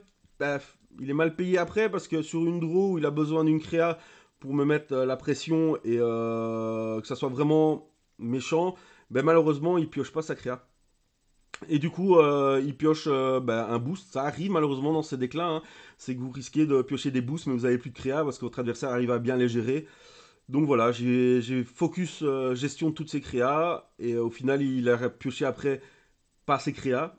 payé après parce que sur une draw où il a besoin d'une créa pour me mettre la pression et que ça soit vraiment méchant, ben malheureusement, il pioche pas sa créa. Et du coup, il pioche un boost. Ça arrive malheureusement dans ces decks-là. Hein. C'est que vous risquez de piocher des boosts, mais vous n'avez plus de créa parce que votre adversaire arrive à bien les gérer. Donc voilà, j'ai focus gestion de toutes ces créas. Et au final, il a pioché après pas ses créas.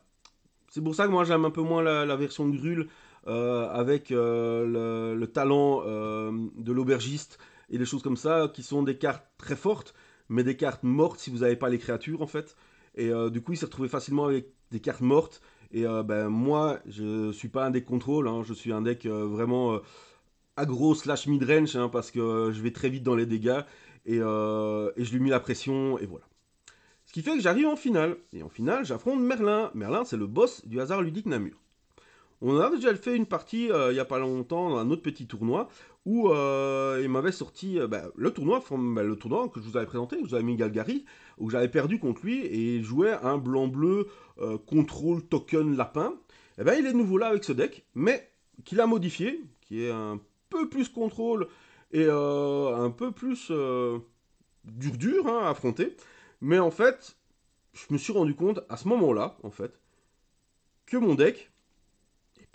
C'est pour ça que moi j'aime un peu moins la version de Grul avec le talent de l'aubergiste et des choses comme ça qui sont des cartes très fortes, mais des cartes mortes si vous n'avez pas les créatures en fait. Et du coup il s'est retrouvé facilement avec des cartes mortes. Et moi je suis pas un deck contrôle, hein, je suis un deck vraiment aggro slash midrange hein, parce que je vais très vite dans les dégâts et je lui ai mis la pression et voilà. Ce qui fait que j'arrive en finale. Et en finale, j'affronte Merlin. Merlin, c'est le boss du hasard ludique Namur. On a déjà fait une partie il n'y a pas longtemps dans un autre petit tournoi où il m'avait sorti le tournoi que je vous avais présenté, que je vous avais mis Galgari, où j'avais perdu contre lui et il jouait un blanc-bleu contrôle token lapin. Et ben il est de nouveau là avec ce deck, mais qu'il a modifié, qui est un peu plus contrôle et un peu plus dur hein, à affronter. Mais en fait, je me suis rendu compte à ce moment-là, en fait, que mon deck,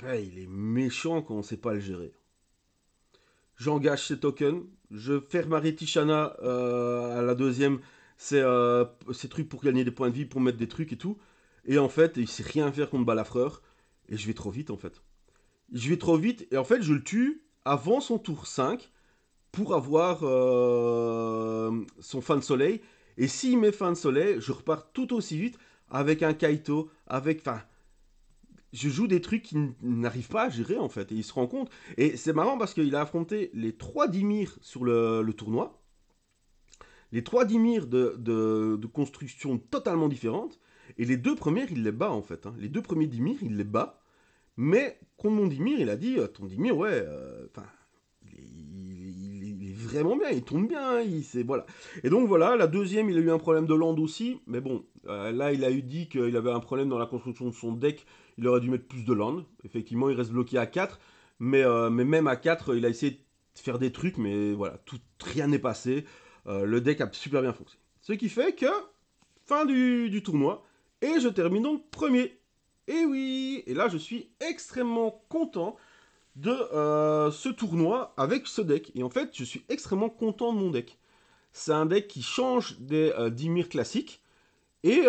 il est méchant quand on sait pas le gérer. J'engage ses tokens, je fais marrer Tishana à la deuxième, ces trucs pour gagner des points de vie, pour mettre des trucs et tout. Et en fait, il sait rien faire contre Balafreur. Et je vais trop vite en fait. Je vais trop vite et en fait, je le tue avant son tour 5 pour avoir son fin de soleil. Et s'il met fin de soleil, je repars tout aussi vite avec un Kaito, avec... Enfin, je joue des trucs qu'il n'arrive pas à gérer en fait. Et il se rend compte. Et c'est marrant parce qu'il a affronté les 3 Dimir sur le tournoi. Les 3 Dimir de construction totalement différentes. Et les 2 premières, il les bat en fait. Hein. Les 2 premiers Dimir, il les bat. Mais contre mon Dimir, il a dit ton Dimir, ouais, enfin, il est vraiment bien, il tourne bien, voilà. Et donc voilà, la deuxième, il a eu un problème de land aussi, mais bon, là, il a eu dit qu'il avait un problème dans la construction de son deck, il aurait dû mettre plus de land. Effectivement, il reste bloqué à 4, mais même à 4, il a essayé de faire des trucs, mais voilà, rien n'est passé. Le deck a super bien fonctionné. Ce qui fait que, fin du tournoi, et je termine donc premier. Et oui, et là je suis extrêmement content de ce tournoi avec ce deck. Et en fait, je suis extrêmement content de mon deck. C'est un deck qui change des Dimir classiques et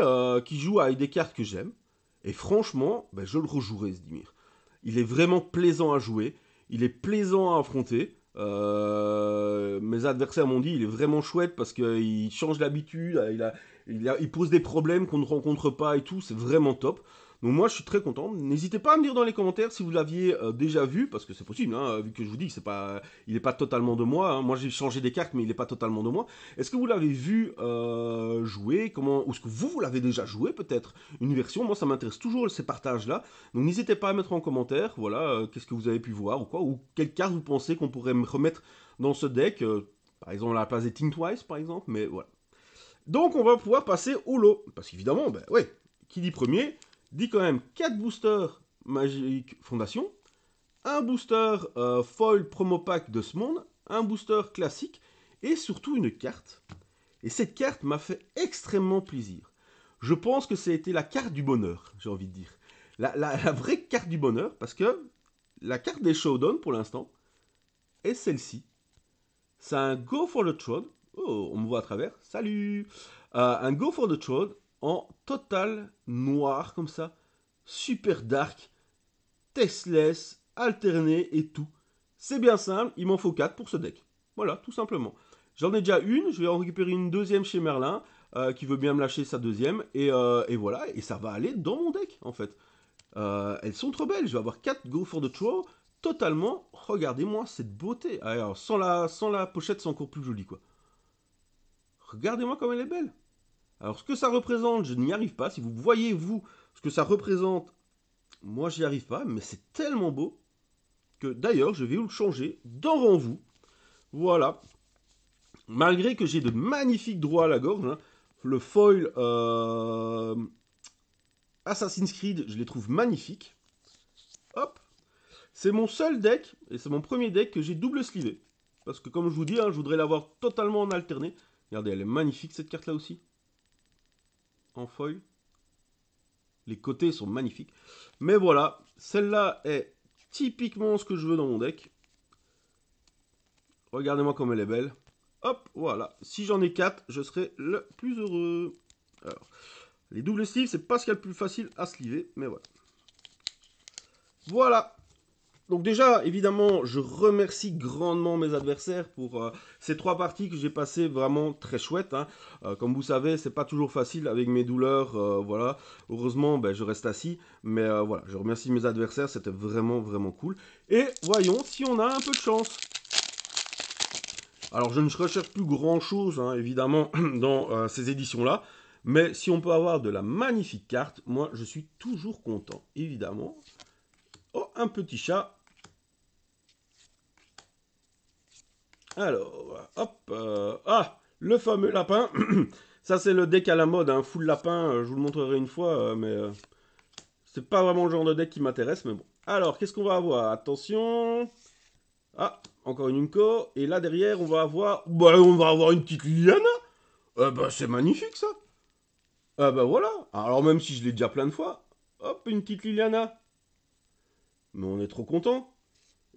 qui joue avec des cartes que j'aime. Et franchement, je le rejouerai ce Dimir. Il est vraiment plaisant à jouer, il est plaisant à affronter. Mes adversaires m'ont dit il est vraiment chouette parce qu'il change d'habitude, il pose des problèmes qu'on ne rencontre pas et tout, c'est vraiment top. Donc moi je suis très content. N'hésitez pas à me dire dans les commentaires si vous l'aviez déjà vu, parce que c'est possible, hein, vu que je vous dis que il n'est pas totalement de moi. Hein. Moi j'ai changé des cartes, mais il n'est pas totalement de moi. Est-ce que vous l'avez vu jouer ou est-ce que vous l'avez déjà joué peut-être une version? Moi ça m'intéresse toujours ces partages-là. Donc n'hésitez pas à mettre en commentaire, voilà, qu'est-ce que vous avez pu voir ou quoi, ou quelle carte vous pensez qu'on pourrait me remettre dans ce deck, par exemple à la place des Think Twice par exemple, mais voilà. Donc on va pouvoir passer au lot, parce qu'évidemment, ouais, qui dit premier, dit quand même 4 boosters Magic Fondation, un booster foil promo pack de ce monde, un booster classique, et surtout une carte. Et cette carte m'a fait extrêmement plaisir. Je pense que ça a été la carte du bonheur, j'ai envie de dire. La vraie carte du bonheur, parce que la carte des Showdown, pour l'instant, est celle-ci. C'est un Go for the Throne. Oh, on me voit à travers. Salut. Un Go for the Throne en total noir, comme ça. Super dark. Testless, alterné et tout. C'est bien simple, il m'en faut 4 pour ce deck. Voilà, tout simplement. J'en ai déjà une, je vais en récupérer une deuxième chez Merlin, qui veut bien me lâcher sa deuxième, et voilà, et ça va aller dans mon deck, en fait. Elles sont trop belles, je vais avoir 4 Go for the Throw, totalement. Regardez-moi cette beauté. Alors, sans la pochette, c'est encore plus joli, quoi. Regardez-moi comme elle est belle. Alors, ce que ça représente, je n'y arrive pas. Si vous voyez, vous, ce que ça représente, moi, j'y arrive pas. Mais c'est tellement beau que, d'ailleurs, je vais vous le changer devant vous. Voilà. Malgré que j'ai de magnifiques droits à la gorge, hein, le foil Assassin's Creed, je les trouve magnifiques. Hop. C'est mon seul deck, et c'est mon premier deck que j'ai double slivé. Parce que comme je vous dis, hein, je voudrais l'avoir totalement en alterné. Regardez, elle est magnifique cette carte là aussi. En foil. Les côtés sont magnifiques. Mais voilà, celle-là est typiquement ce que je veux dans mon deck. Regardez-moi comme elle est belle. Hop, voilà. Si j'en ai 4, je serai le plus heureux. Alors, les doubles sleeves, c'est pas ce qu'il y a le plus facile à sliver, mais voilà. Voilà. Donc déjà, évidemment, je remercie grandement mes adversaires pour ces 3 parties que j'ai passées vraiment très chouettes. Hein. Comme vous savez, c'est pas toujours facile avec mes douleurs, voilà. Heureusement, ben, je reste assis, mais voilà, je remercie mes adversaires, c'était vraiment, vraiment cool. Et voyons si on a un peu de chance. Alors, je ne recherche plus grand-chose, hein, évidemment, dans ces éditions-là. Mais si on peut avoir de la magnifique carte, moi, je suis toujours content, évidemment. Oh, un petit chat. Alors, hop. Ah, le fameux lapin. Ça, c'est le deck à la mode, hein, full lapin. Je vous le montrerai une fois, mais c'est pas vraiment le genre de deck qui m'intéresse, mais bon. Alors, qu'est-ce qu'on va avoir? Attention. Ah, encore une Unco. Et là, derrière, on va avoir... Bah, on va avoir une petite Liliana. Bah, c'est magnifique, ça. Bah, voilà. Alors, même si je l'ai déjà plein de fois. Hop, une petite Liliana. Mais on est trop content.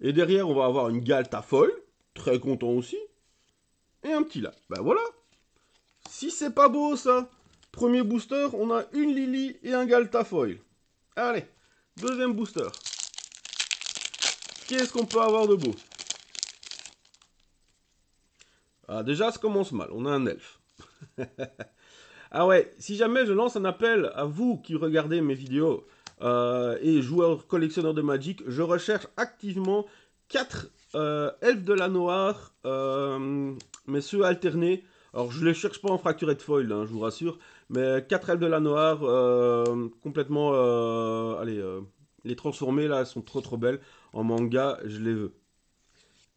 Et derrière, on va avoir une Galta folle. Très content aussi. Et un petit là. Bah, voilà. Si c'est pas beau, ça. Premier booster, on a une Lily et un Galta foil. Allez, deuxième booster. Qu'est-ce qu'on peut avoir de beau? Ah, déjà, ça commence mal. On a un elfe. Ah ouais, si jamais je lance un appel à vous qui regardez mes vidéos et joueurs collectionneurs de Magic, je recherche activement 4 elfes de la noire, mais ceux alternés. Alors, je ne les cherche pas en fracturé de foil, hein, je vous rassure, mais 4 elfes de la noire, complètement... allez, les transformer, là, elles sont trop belles. En manga, je les veux.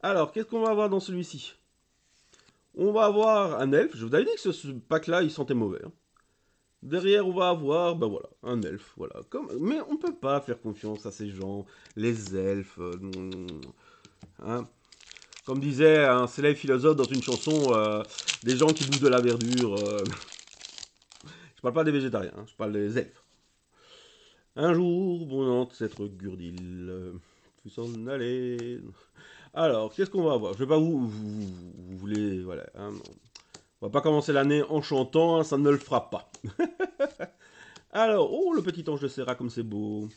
Alors, qu'est-ce qu'on va avoir dans celui-ci? On va avoir un elfe. Je vous avais dit que ce pack-là, il sentait mauvais. Hein. Derrière, on va avoir, ben voilà, un elfe. Voilà. Mais on ne peut pas faire confiance à ces gens, les elfes. Hein. Comme disait un célèbre philosophe dans une chanson, des gens qui bouffent de la verdure. Je parle pas des végétariens, hein, je parle des elfes. Un jour, bon ancêtre Gurdil, fut s'en aller. Alors, qu'est-ce qu'on va avoir? Je vais pas vous voulez, voilà. Hein, on va pas commencer l'année en chantant, hein, ça ne le fera pas. Alors, oh, le petit ange de Serra, comme c'est beau.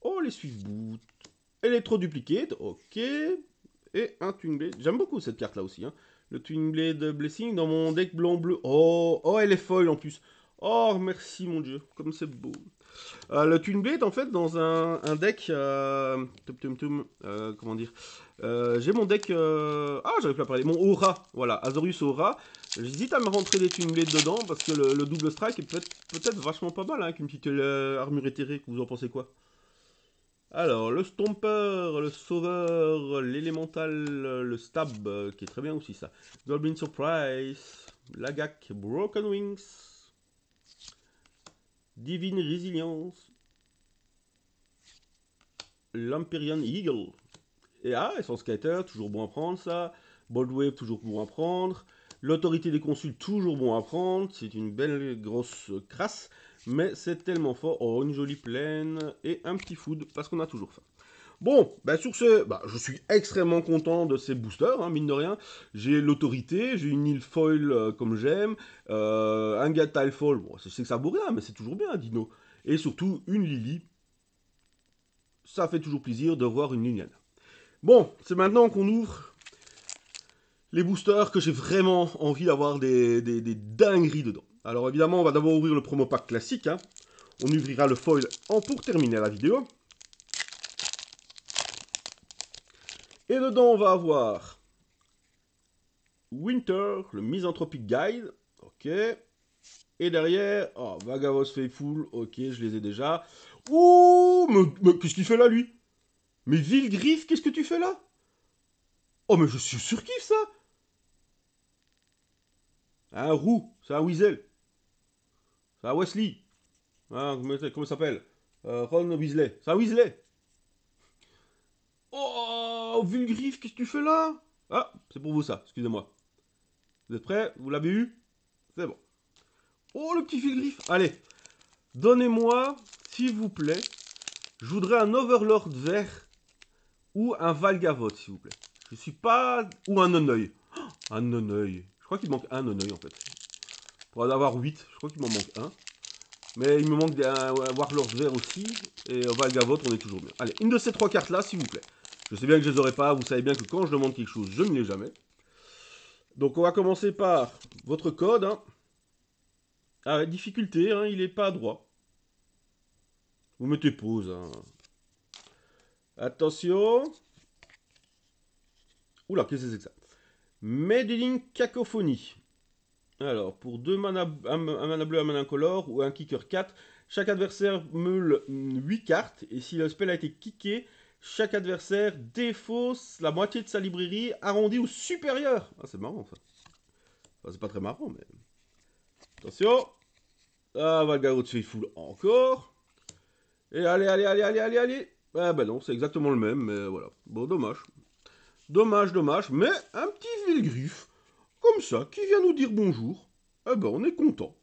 Oh, les Swiftboot. Electro-duplicate, ok. Et un Twin Blade. J'aime beaucoup cette carte-là aussi. Hein. Le Twin Blade Blessing dans mon deck blanc-bleu. Oh, oh, elle est folle en plus. Oh, merci mon dieu, comme c'est beau. Le Twin Blade, en fait, dans un deck... comment dire j'ai mon deck... Ah, j'arrive pas à parler. Mon Aura, voilà, Azorius Aura. J'hésite à me rentrer des Twin Blades dedans, parce que le double strike est peut-être vachement pas mal, hein, avec une petite armure éthérée. Vous en pensez quoi? Alors, le Stomper, le Sauveur, l'Élémental, le Stab, qui est très bien aussi ça. Goblin Surprise, Lagak, Broken Wings, Divine Résilience, l'Empyrean Eagle. Et et son Skater, toujours bon à prendre ça. Bold Wave, toujours bon à prendre. L'Autorité des Consuls, toujours bon à prendre. C'est une belle grosse crasse. Mais c'est tellement fort. Oh, une jolie plaine et un petit food parce qu'on a toujours faim. Bon, bah sur ce, je suis extrêmement content de ces boosters, hein, mine de rien. J'ai l'autorité, j'ai une île foil comme j'aime, un Gatile foil, bon, je sais que ça vaut rien, mais c'est toujours bien, Dino. Et surtout, une Lily. Ça fait toujours plaisir de voir une Liliana. Bon, c'est maintenant qu'on ouvre les boosters que j'ai vraiment envie d'avoir des dingueries dedans. Alors évidemment, on va d'abord ouvrir le promo pack classique. Hein. On ouvrira le foil pour terminer la vidéo. Et dedans, on va avoir Winter, le Misanthropic Guide. Ok. Et derrière, oh, Vagavos Faithful. Ok, je les ai déjà. Ouh, mais qu'est-ce qu'il fait là, lui? Mais Vilgriffe, qu'est-ce que tu fais là? Oh, mais je suis surkiff ça! Un roux, c'est un Weasel. C'est un Wesley. Hein, comment il s'appelle? Ron Weasley. C'est un Weasley. Oh, Vilgriffe, qu'est-ce que tu fais là? Ah, c'est pour vous ça, excusez-moi. Vous êtes prêts? Vous l'avez eu? C'est bon. Oh, le petit Vilgriffe. Allez, donnez-moi, s'il vous plaît, je voudrais un Overlord vert ou un Valgavoth, s'il vous plaît. Je suis pas... Ou un non-œil. Un non-œil. Je crois qu'il manque un non-œil, en fait. Pour en avoir 8, je crois qu'il m'en manque un. Mais il me manque un Warlord vert aussi. Et Valgavoth, on est toujours bien. Allez, une de ces trois cartes-là, s'il vous plaît. Je sais bien que je les aurai pas. Vous savez bien que quand je demande quelque chose, je ne l'ai jamais. Donc, on va commencer par votre code. Hein. Ah, difficulté, hein, il est pas droit. Vous mettez pause. Hein. Attention. Oula, qu'est-ce que c'est que ça? Meddling Cacophonie. Alors, pour 2 mana, un mana bleu, un mana incolore ou un kicker 4, chaque adversaire meule 8 cartes. Et si le spell a été kické, chaque adversaire défausse la moitié de sa librairie, arrondie ou supérieure. Ah, c'est marrant ça. Enfin, c'est pas très marrant, mais. Attention. Ah, Valgavoth Faithful encore. Et allez, allez, allez, allez, allez, allez. Ah, bah non, c'est exactement le même, mais voilà. Bon, dommage. Dommage, dommage, mais un petit Vilgriffe, comme ça, qui vient nous dire bonjour. Eh ben, on est content.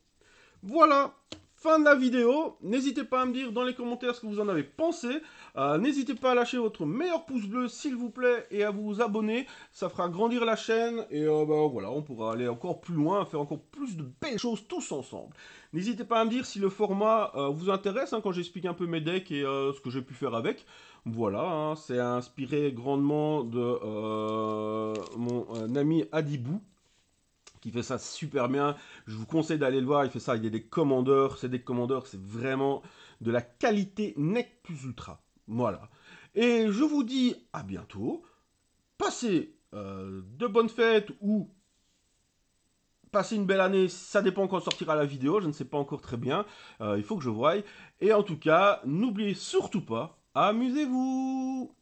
Voilà, fin de la vidéo. N'hésitez pas à me dire dans les commentaires ce que vous en avez pensé. N'hésitez pas à lâcher votre meilleur pouce bleu, s'il vous plaît, et à vous abonner. Ça fera grandir la chaîne, et ben, voilà, on pourra aller encore plus loin, faire encore plus de belles choses tous ensemble. N'hésitez pas à me dire si le format vous intéresse, hein, quand j'explique un peu mes decks et ce que j'ai pu faire avec. Voilà, hein, c'est inspiré grandement de mon ami Adibou, qui fait ça super bien. Je vous conseille d'aller le voir, il fait ça avec des decks commandeurs. Ces decks commandeurs, c'est vraiment de la qualité nec plus ultra. Voilà. Et je vous dis à bientôt. Passez de bonnes fêtes ou passez une belle année, ça dépend quand sortira la vidéo, je ne sais pas encore très bien, il faut que je voie. Et en tout cas, n'oubliez surtout pas, amusez-vous!